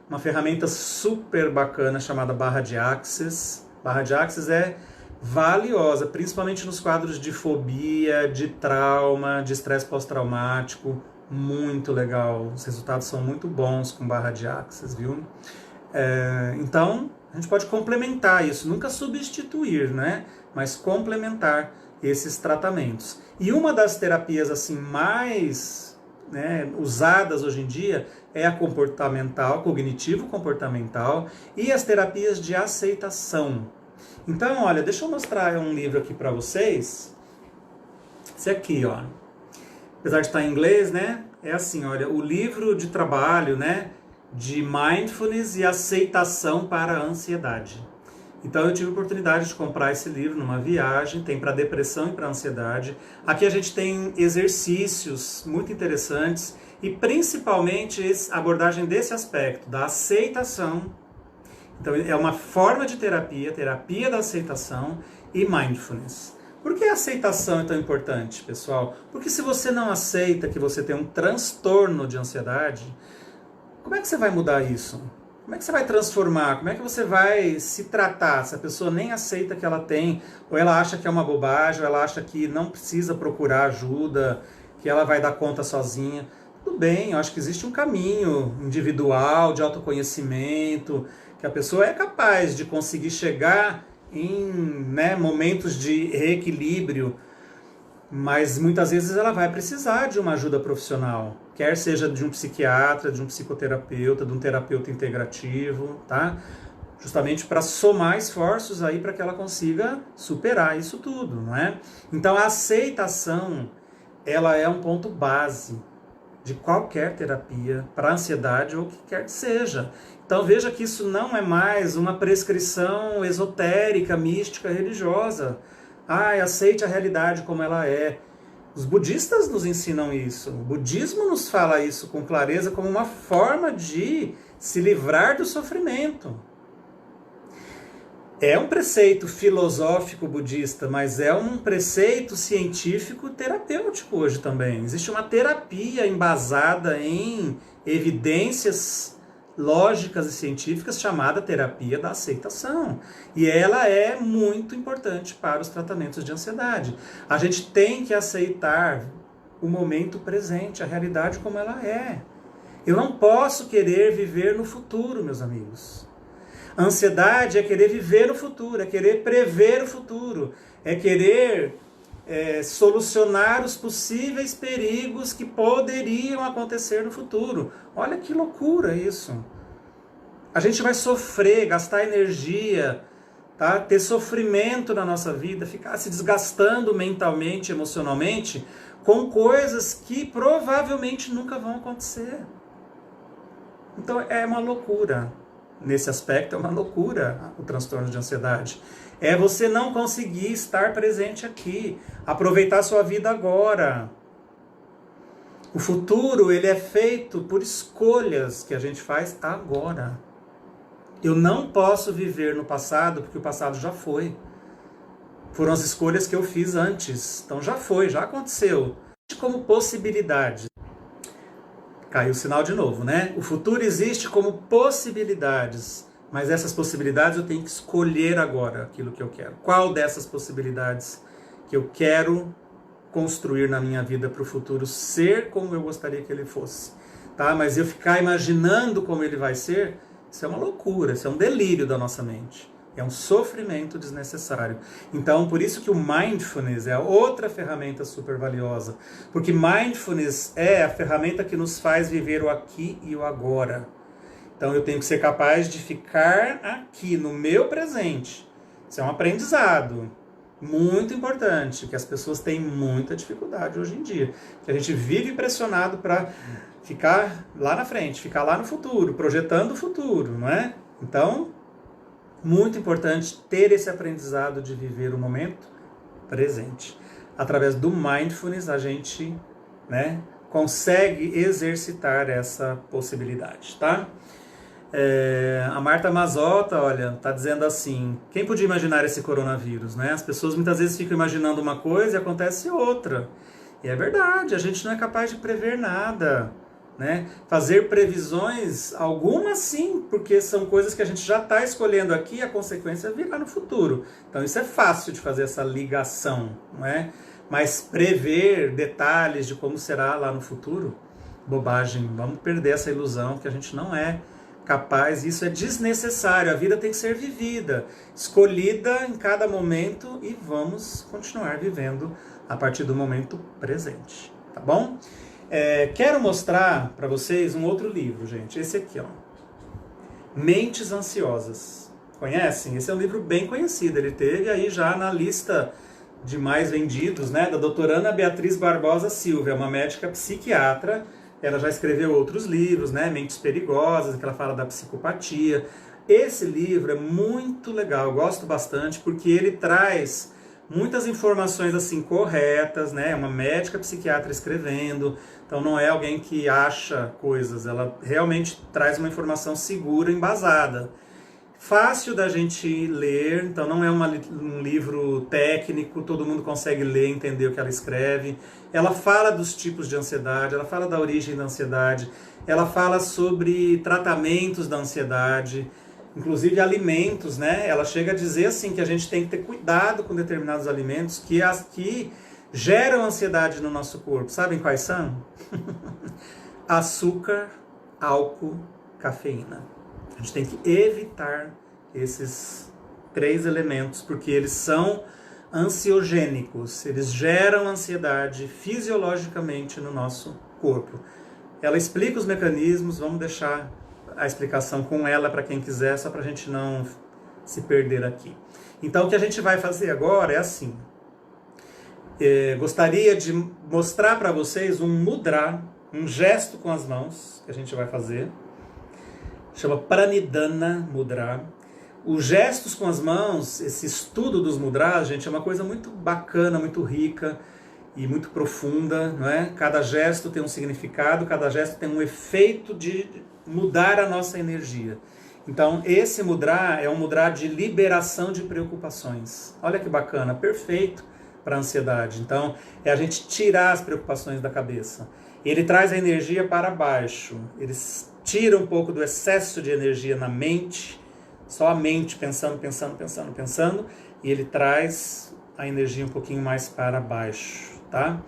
S1: uma ferramenta super bacana chamada barra de Axis. Barra de Axis é valiosa, principalmente nos quadros de fobia, de trauma, de estresse pós-traumático. Muito legal, os resultados são muito bons com barra de Axis, viu? Então, a gente pode complementar isso, nunca substituir, né? Mas complementar esses tratamentos. E uma das terapias assim mais, né, usadas hoje em dia é a comportamental, cognitivo-comportamental, e as terapias de aceitação. Então, olha, deixa eu mostrar um livro aqui para vocês. Esse aqui, ó. Apesar de estar em inglês, né? É assim, olha, o livro de trabalho, né, de Mindfulness e Aceitação para a Ansiedade. Então eu tive a oportunidade de comprar esse livro numa viagem, tem para depressão e para ansiedade. Aqui a gente tem exercícios muito interessantes e principalmente a abordagem desse aspecto, da aceitação. Então é uma forma de terapia, terapia da aceitação e mindfulness. Por que a aceitação é tão importante, pessoal? Porque se você não aceita que você tem um transtorno de ansiedade, como é que você vai mudar isso? Como é que você vai transformar? Como é que você vai se tratar se a pessoa nem aceita que ela tem, ou ela acha que é uma bobagem, ou ela acha que não precisa procurar ajuda, que ela vai dar conta sozinha? Tudo bem, eu acho que existe um caminho individual de autoconhecimento, que a pessoa é capaz de conseguir chegar em, né, momentos de reequilíbrio, Mas muitas vezes ela vai precisar de uma ajuda profissional, quer seja de um psiquiatra, de um psicoterapeuta, de um terapeuta integrativo, tá? Justamente para somar esforços aí para que ela consiga superar isso tudo, não é? Então a aceitação, ela é um ponto base de qualquer terapia para ansiedade ou o que quer que seja. Então veja que isso não é mais uma prescrição esotérica, mística, religiosa. Aceite a realidade como ela é. Os budistas nos ensinam isso. O budismo nos fala isso com clareza como uma forma de se livrar do sofrimento. É um preceito filosófico budista, mas é um preceito científico terapêutico hoje também. Existe uma terapia embasada em evidências lógicas e científicas chamada terapia da aceitação. E ela é muito importante para os tratamentos de ansiedade. A gente tem que aceitar o momento presente, a realidade como ela é. Eu não posso querer viver no futuro, meus amigos. A ansiedade é querer viver no futuro, é querer prever o futuro, é querer solucionar os possíveis perigos que poderiam acontecer no futuro. Olha que loucura isso. A gente vai sofrer, gastar energia, tá? Ter sofrimento na nossa vida, ficar se desgastando mentalmente, emocionalmente, com coisas que provavelmente nunca vão acontecer. Então é uma loucura. Nesse aspecto, é uma loucura o transtorno de ansiedade. É você não conseguir estar presente aqui, aproveitar sua vida agora. O futuro, ele é feito por escolhas que a gente faz agora. Eu não posso viver no passado, porque o passado já foi. Foram as escolhas que eu fiz antes. Então já foi, já aconteceu. Como possibilidade. Caiu o sinal de novo, né? O futuro existe como possibilidades, mas essas possibilidades eu tenho que escolher agora aquilo que eu quero. Qual dessas possibilidades que eu quero construir na minha vida para o futuro ser como eu gostaria que ele fosse, tá? Mas eu ficar imaginando como ele vai ser, isso é uma loucura, isso é um delírio da nossa mente. É um sofrimento desnecessário. Então, por isso que o mindfulness é outra ferramenta super valiosa. Porque mindfulness é a ferramenta que nos faz viver o aqui e o agora. Então, eu tenho que ser capaz de ficar aqui, no meu presente. Isso é um aprendizado muito importante, que as pessoas têm muita dificuldade hoje em dia. Que a gente vive pressionado para ficar lá na frente, ficar lá no futuro, projetando o futuro, não é? Então, muito importante ter esse aprendizado de viver o momento presente. Através do mindfulness, a gente, né, consegue exercitar essa possibilidade, tá? A Marta Mazzotta, olha, tá dizendo assim, quem podia imaginar esse coronavírus, né? As pessoas muitas vezes ficam imaginando uma coisa e acontece outra. E é verdade, a gente não é capaz de prever nada. Né? Fazer previsões, algumas sim, porque são coisas que a gente já está escolhendo aqui e a consequência virá no futuro. Então isso é fácil de fazer essa ligação, não é? Mas prever detalhes de como será lá no futuro, bobagem, vamos perder essa ilusão que a gente não é capaz, isso é desnecessário, a vida tem que ser vivida, escolhida em cada momento e vamos continuar vivendo a partir do momento presente, tá bom? Quero mostrar para vocês um outro livro, gente. Esse aqui, ó. Mentes Ansiosas. Conhecem? Esse é um livro bem conhecido. Ele teve aí já na lista de mais vendidos, né? Da doutora Ana Beatriz Barbosa Silva. É uma médica psiquiatra. Ela já escreveu outros livros, né? Mentes Perigosas, que ela fala da psicopatia. Esse livro é muito legal. Eu gosto bastante porque ele traz muitas informações assim corretas, né? É uma médica psiquiatra escrevendo, então não é alguém que acha coisas, ela realmente traz uma informação segura, embasada. Fácil da gente ler, então não é um livro técnico, todo mundo consegue ler, entender o que ela escreve. Ela fala dos tipos de ansiedade, ela fala da origem da ansiedade, ela fala sobre tratamentos da ansiedade, inclusive alimentos, né? Ela chega a dizer assim que a gente tem que ter cuidado com determinados alimentos que geram ansiedade no nosso corpo. Sabem quais são? Açúcar, álcool, cafeína. A gente tem que evitar esses 3 elementos, porque eles são ansiogênicos, eles geram ansiedade fisiologicamente no nosso corpo. Ela explica os mecanismos, vamos deixar a explicação com ela para quem quiser, só para a gente não se perder aqui. Então o que a gente vai fazer agora é assim. Gostaria de mostrar para vocês um mudra, um gesto com as mãos que a gente vai fazer. Chama Pranidhana Mudra. Os gestos com as mãos, esse estudo dos mudras, gente, é uma coisa muito bacana, muito rica e muito profunda, não é? Cada gesto tem um significado, cada gesto tem um efeito de mudar a nossa energia. Então, esse mudra é um mudra de liberação de preocupações. Olha que bacana, perfeito para a ansiedade. Então, é a gente tirar as preocupações da cabeça. Ele traz a energia para baixo, ele tira um pouco do excesso de energia na mente, só a mente pensando, e ele traz a energia um pouquinho mais para baixo, tá?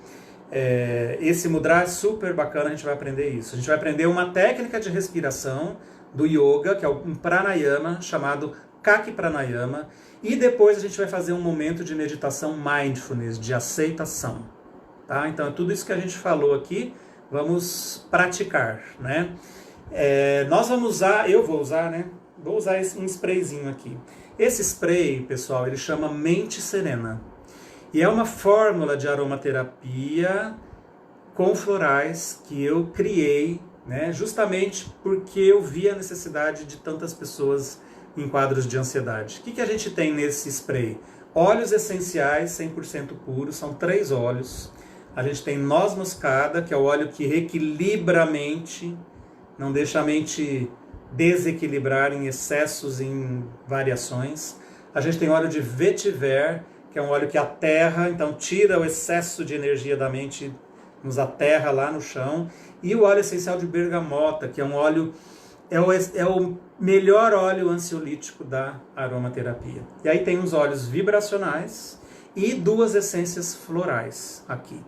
S1: Esse mudra é super bacana, a gente vai aprender isso. A gente vai aprender uma técnica de respiração do yoga, que é um pranayama, chamado Kaki Pranayama, e depois a gente vai fazer um momento de meditação mindfulness, de aceitação, tá? Então é tudo isso que a gente falou aqui, vamos praticar, né? Nós vamos usar, eu vou usar, né? Vou usar um sprayzinho aqui. Esse spray, pessoal, ele chama Mente Serena. E é uma fórmula de aromaterapia com florais que eu criei, né, justamente porque eu vi a necessidade de tantas pessoas em quadros de ansiedade. O que a gente tem nesse spray? Óleos essenciais 100% puros, são 3 óleos. A gente tem noz moscada, que é o óleo que reequilibra a mente, não deixa a mente desequilibrar em excessos, em variações. A gente tem óleo de vetiver, que é um óleo que aterra, então tira o excesso de energia da mente, nos aterra lá no chão. E o óleo essencial de bergamota, que é um óleo, é o melhor óleo ansiolítico da aromaterapia. E aí tem os óleos vibracionais e 2 essências florais aqui,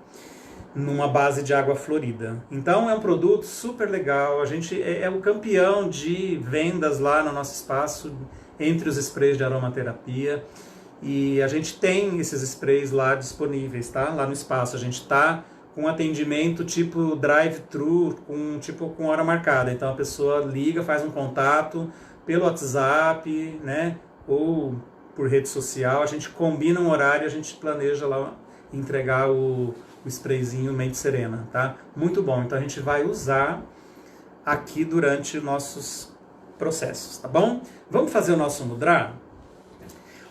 S1: numa base de água florida. Então é um produto super legal, a gente é o campeão de vendas lá no nosso espaço, entre os sprays de aromaterapia, e a gente tem esses sprays lá disponíveis, tá? Lá no espaço, a gente está com atendimento tipo drive-thru, com hora marcada, então a pessoa liga, faz um contato pelo WhatsApp, né? Ou por rede social, a gente combina um horário, a gente planeja lá entregar o sprayzinho Mente Serena, tá? Muito bom, então a gente vai usar aqui durante nossos processos, tá bom? Vamos fazer o nosso mudra?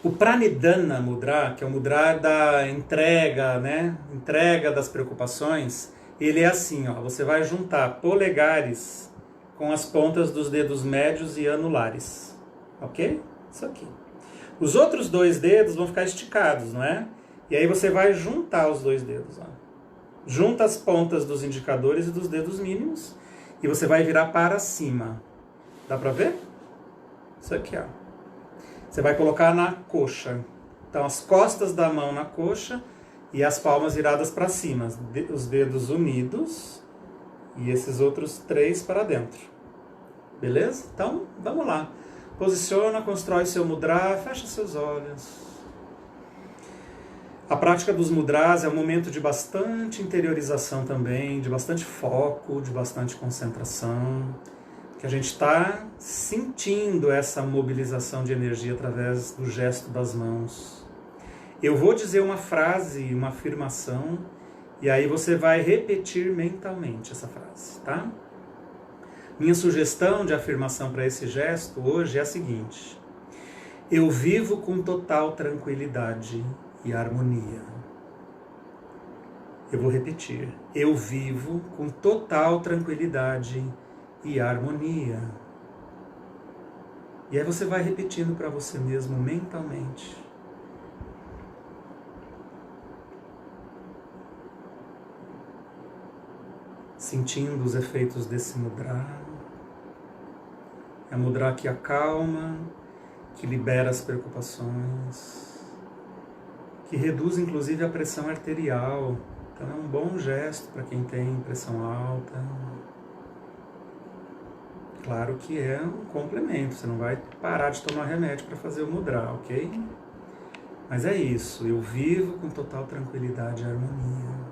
S1: O Pranidhana Mudra, que é o mudra da entrega, né? Entrega das preocupações, ele é assim, ó, você vai juntar polegares com as pontas dos dedos médios e anulares, ok? Isso aqui. Os outros 2 dedos vão ficar esticados, não é? E aí você vai juntar os 2 dedos, ó. Junta as pontas dos indicadores e dos dedos mínimos e você vai virar para cima. Dá para ver? Isso aqui, ó. Você vai colocar na coxa. Então, as costas da mão na coxa e as palmas viradas para cima. Os dedos unidos e esses outros 3 para dentro. Beleza? Então, vamos lá. Posiciona, constrói seu mudra, fecha seus olhos. A prática dos mudras é um momento de bastante interiorização também, de bastante foco, de bastante concentração, que a gente está sentindo essa mobilização de energia através do gesto das mãos. Eu vou dizer uma frase, uma afirmação, e aí você vai repetir mentalmente essa frase, tá? Minha sugestão de afirmação para esse gesto hoje é a seguinte: eu vivo com total tranquilidade e harmonia. Eu vou repetir. Eu vivo com total tranquilidade e harmonia. E aí você vai repetindo para você mesmo mentalmente. Sentindo os efeitos desse mudra. É um mudra que acalma, que libera as preocupações, que reduz inclusive a pressão arterial. Então é um bom gesto para quem tem pressão alta. Claro que é um complemento, você não vai parar de tomar remédio para fazer o mudra, ok? Mas é isso, eu vivo com total tranquilidade e harmonia.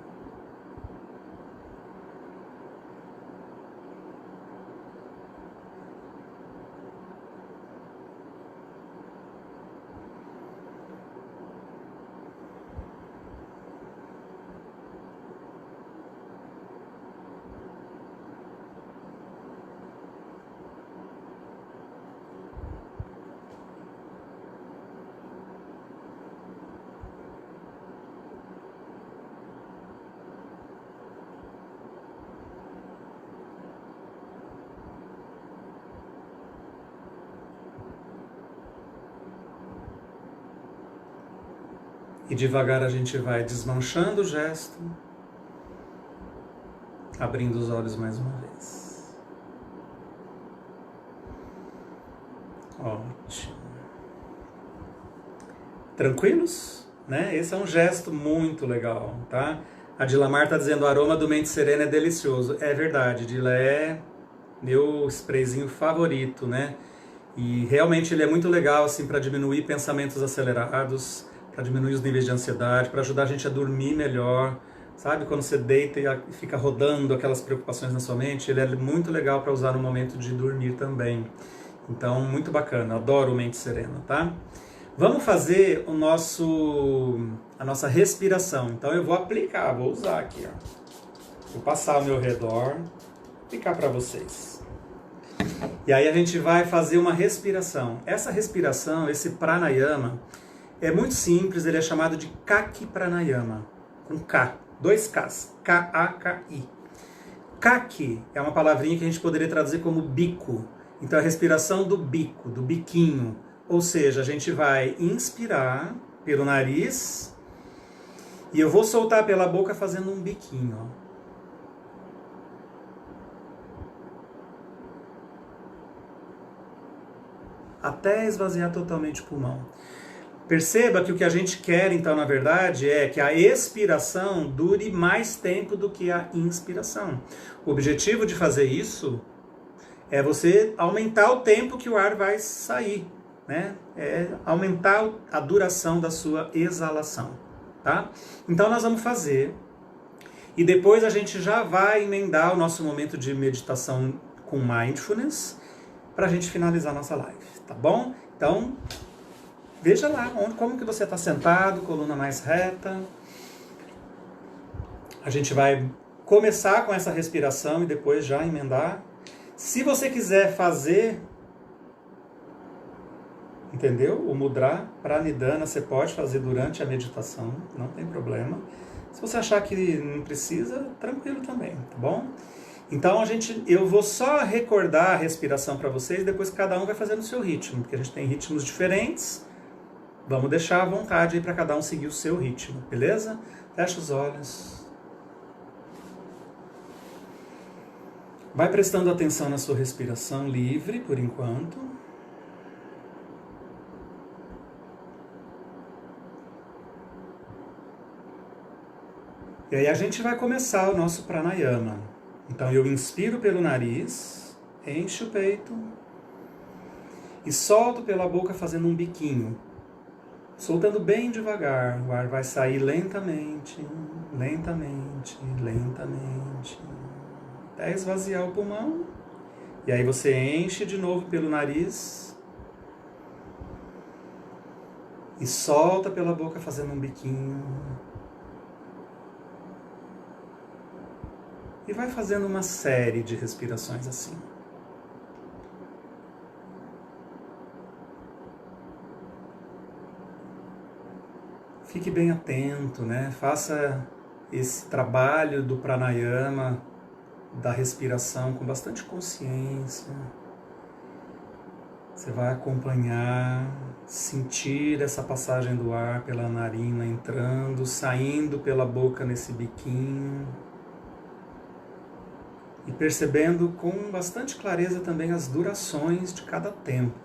S1: E devagar a gente vai desmanchando o gesto, abrindo os olhos mais uma vez. Ótimo. Tranquilos? Né? Esse é um gesto muito legal, tá? A Dilamar está dizendo, o aroma do Mente Serena é delicioso. É verdade, Dila, é meu sprayzinho favorito, né? E realmente ele é muito legal, assim, para diminuir pensamentos acelerados, para diminuir os níveis de ansiedade, para ajudar a gente a dormir melhor, sabe? Quando você deita e fica rodando aquelas preocupações na sua mente, ele é muito legal para usar no momento de dormir também. Então, muito bacana, adoro o Mente Serena, tá? Vamos fazer a nossa respiração. Então eu vou aplicar, vou usar aqui, ó. Vou passar ao meu redor, aplicar para vocês. E aí a gente vai fazer uma respiração. Essa respiração, esse pranayama, é muito simples, ele é chamado de Kaki Pranayama, com K, 2 Ks, K-A-K-I. Kaki é uma palavrinha que a gente poderia traduzir como bico. Então a respiração do bico, do biquinho. Ou seja, a gente vai inspirar pelo nariz e eu vou soltar pela boca fazendo um biquinho, ó. Até esvaziar totalmente o pulmão. Perceba que o que a gente quer, então, na verdade, é que a expiração dure mais tempo do que a inspiração. O objetivo de fazer isso é você aumentar o tempo que o ar vai sair, né? É aumentar a duração da sua exalação, tá? Então nós vamos fazer e depois a gente já vai emendar o nosso momento de meditação com mindfulness para a gente finalizar a nossa live, tá bom? Então, veja lá como que você está sentado, coluna mais reta. A gente vai começar com essa respiração e depois já emendar. Se você quiser fazer, entendeu? O mudra pranidhana você pode fazer durante a meditação, não tem problema. Se você achar que não precisa, tranquilo também, tá bom? Então eu vou só recordar a respiração para vocês, depois cada um vai fazendo o seu ritmo, porque a gente tem ritmos diferentes. Vamos deixar à vontade aí para cada um seguir o seu ritmo, beleza? Fecha os olhos. Vai prestando atenção na sua respiração livre, por enquanto. E aí a gente vai começar o nosso pranayama. Então eu inspiro pelo nariz, encho o peito e solto pela boca fazendo um biquinho. Soltando bem devagar, o ar vai sair lentamente, lentamente, lentamente, até esvaziar o pulmão. E aí você enche de novo pelo nariz e solta pela boca fazendo um biquinho. E vai fazendo uma série de respirações assim. Fique bem atento, né? Faça esse trabalho do pranayama, da respiração com bastante consciência. Você vai acompanhar, sentir essa passagem do ar pela narina entrando, saindo pela boca nesse biquinho. E percebendo com bastante clareza também as durações de cada tempo.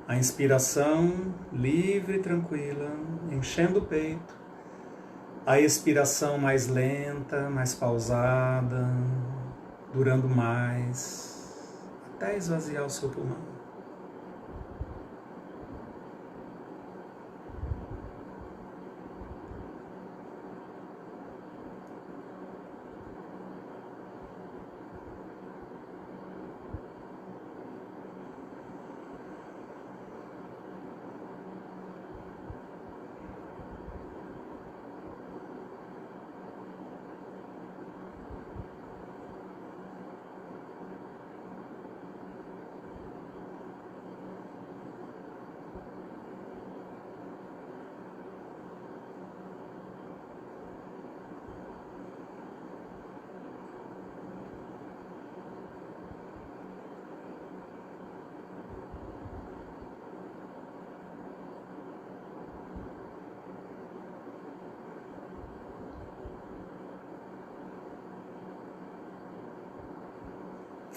S1: A inspiração livre e tranquila, enchendo o peito. A expiração mais lenta, mais pausada, durando mais, até esvaziar o seu pulmão.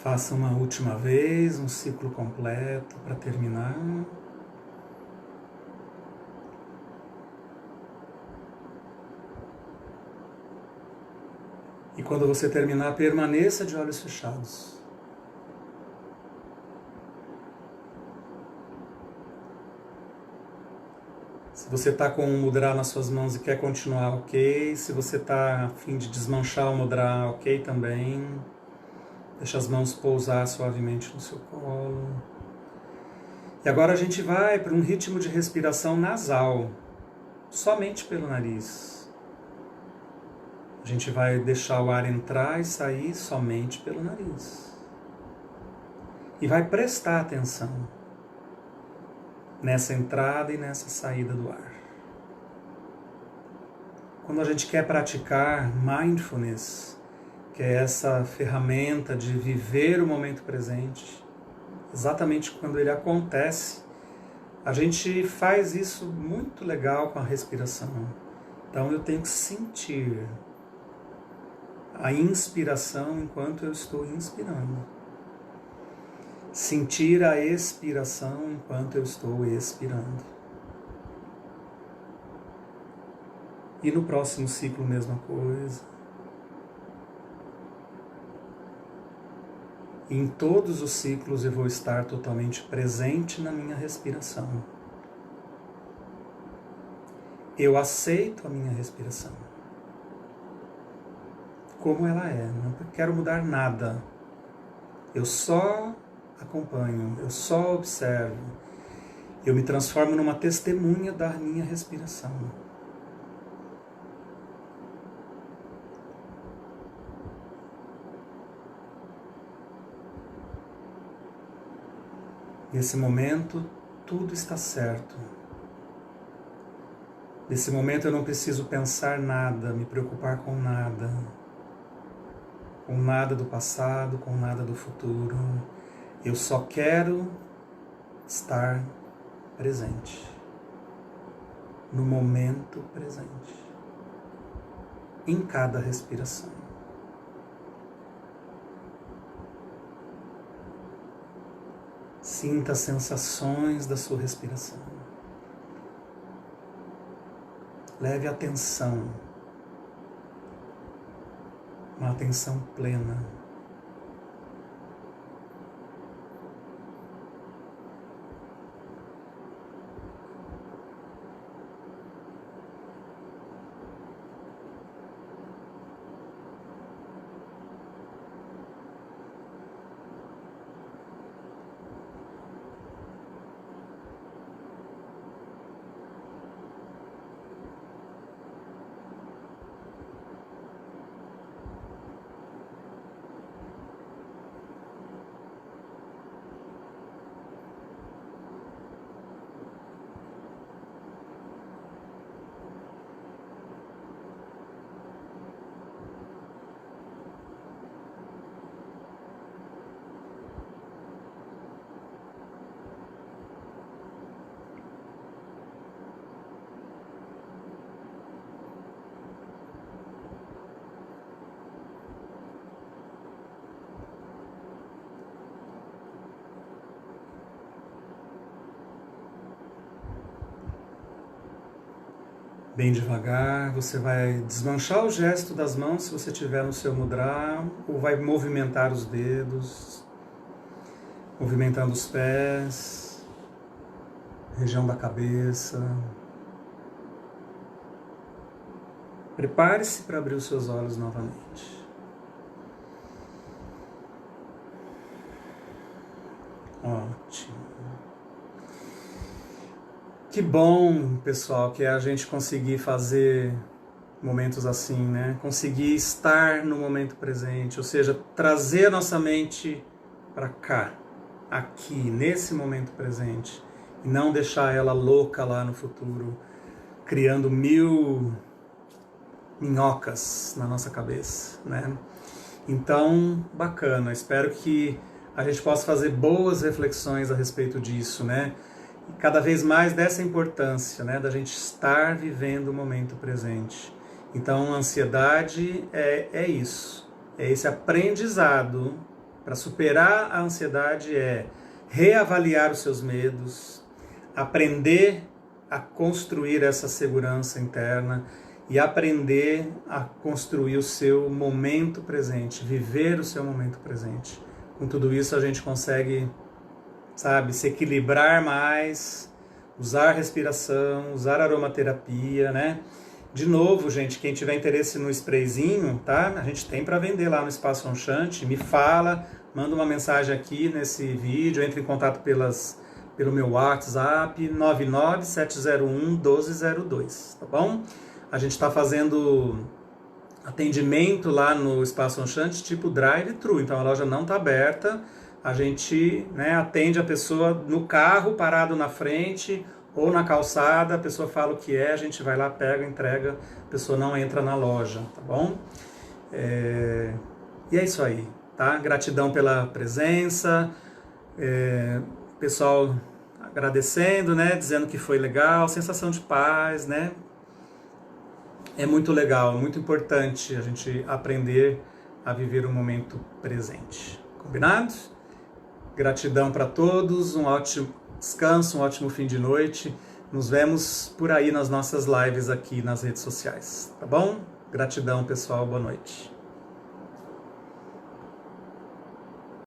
S1: Faça uma última vez, um ciclo completo para terminar. E quando você terminar, permaneça de olhos fechados. Se você está com um mudra nas suas mãos e quer continuar, ok. Se você está a fim de desmanchar o mudra, ok também. Deixa as mãos pousar suavemente no seu colo. E agora a gente vai para um ritmo de respiração nasal, somente pelo nariz. A gente vai deixar o ar entrar e sair somente pelo nariz. E vai prestar atenção nessa entrada e nessa saída do ar. Quando a gente quer praticar mindfulness, que é essa ferramenta de viver o momento presente, exatamente quando ele acontece, a gente faz isso muito legal com a respiração. Então eu tenho que sentir a inspiração enquanto eu estou inspirando. Sentir a expiração enquanto eu estou expirando. E no próximo ciclo, mesma coisa. Em todos os ciclos eu vou estar totalmente presente na minha respiração. Eu aceito a minha respiração como ela é, não quero mudar nada. Eu só acompanho, eu só observo. Eu me transformo numa testemunha da minha respiração. Nesse momento, tudo está certo. Nesse momento eu não preciso pensar nada, me preocupar com nada do passado, com nada do futuro. Eu só quero estar presente, no momento presente, em cada respiração. Sinta as sensações da sua respiração. Leve atenção, uma atenção plena. Bem devagar, você vai desmanchar o gesto das mãos se você tiver no seu mudra, ou vai movimentar os dedos, movimentando os pés, região da cabeça. Prepare-se para abrir os seus olhos novamente. Ótimo. Que bom, pessoal, que é a gente conseguir fazer momentos assim, né? Conseguir estar no momento presente, ou seja, trazer a nossa mente para cá, aqui, nesse momento presente, e não deixar ela louca lá no futuro, criando mil minhocas na nossa cabeça, né? Então, bacana, espero que a gente possa fazer boas reflexões a respeito disso, né? E cada vez mais dessa importância, né, da gente estar vivendo o momento presente. Então, a ansiedade é isso, é esse aprendizado para superar a ansiedade é reavaliar os seus medos, aprender a construir essa segurança interna e aprender a construir o seu momento presente, viver o seu momento presente. Com tudo isso a gente consegue, sabe, se equilibrar mais, usar respiração, usar aromaterapia, né? De novo, gente, quem tiver interesse no sprayzinho, tá? A gente tem para vender lá no Espaço Onchante, me fala, manda uma mensagem aqui nesse vídeo, entre em contato pelo meu WhatsApp, 997011202, tá bom? A gente está fazendo atendimento lá no Espaço Onchante, tipo drive-thru, então a loja não está aberta, a gente, né, atende a pessoa no carro, parado na frente, ou na calçada, a pessoa fala o que é, a gente vai lá, pega, entrega, a pessoa não entra na loja, tá bom? E é isso aí, tá? Gratidão pela presença, pessoal agradecendo, né? Dizendo que foi legal, sensação de paz, né? É muito legal, muito importante a gente aprender a viver o momento presente. Combinado? Gratidão para todos, um ótimo descanso, um ótimo fim de noite. Nos vemos por aí nas nossas lives aqui nas redes sociais, tá bom? Gratidão, pessoal. Boa noite.